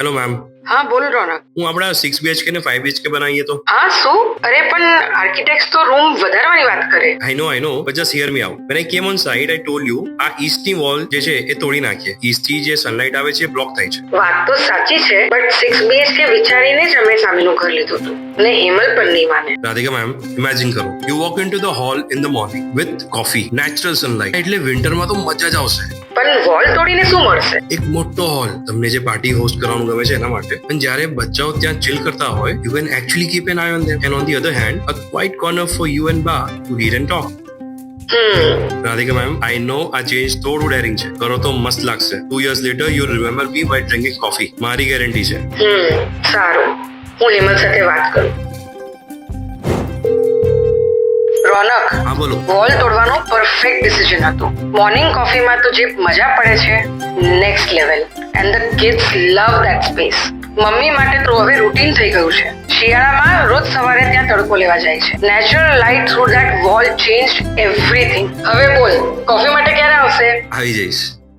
Hello ma'am, હા બોલ રોનક. હું આપણા 6 BHK ને 5 BHK બનાવીએ તો. હા શું? અરે પણ આર્કિટેક્ટ તો રૂમ વધારવાની વાત કરે. I know, but just hear me out. When I came on site, I told you આ ઈસ્ટની વોલ જે છે એ તોડી નાખીએ. ઈસ્ટથી જે સનલાઇટ આવે છે એ બ્લોક થાય છે. વાત તો સાચી છે, બટ 6 BHK વિચારીને જ અમે સામેનું ઘર લીધું હતું ને હિમલ પણ નહીં માને. રાધિકા મેમ, ઇમેજિન કરો, you walk into the hall in the morning with coffee, natural sunlight, એટલે વિન્ટરમાં તો મજા જ આવશે. પણ વોલ તોડીને શું મળશે? એક મોટો હોલ, તમને જે પાર્ટી હોસ્ટ કરવાનું ગમે છે એના માટે. પણ જ્યારે બચ્ચાઓ ત્યાં ચિલ કરતા હોય, you can actually keep an eye on them, and on the other hand a quiet corner for you and બા to read and talk. Radhika ma'am, I know આ ચેન્જ થોડું ડેરિંગ છે, કરો તો મસ્ત લાગશે. 2 years later you will remember me by drinking coffee. મારી guarantee છે. સારું, હું હિમલ સાથે વાત કરું. રોનક, હા બોલો. વોલ તોડવાનું પરફેક્ટ ડિસિઝન હતું. મોર્નિંગ કોફીમાં તો જે મજા પડે છે, next level. And the kids love that space. Mummy માટે તો હવે રૂટીન થઈ ગયું છે. શિયાળામાં રોજ સવારે ત્યાં તડકો લેવા જાય છે. Natural light through that wall changed everything. હવે બોલ, કોફી માટે ક્યારે આવશે? આવી જઈશ.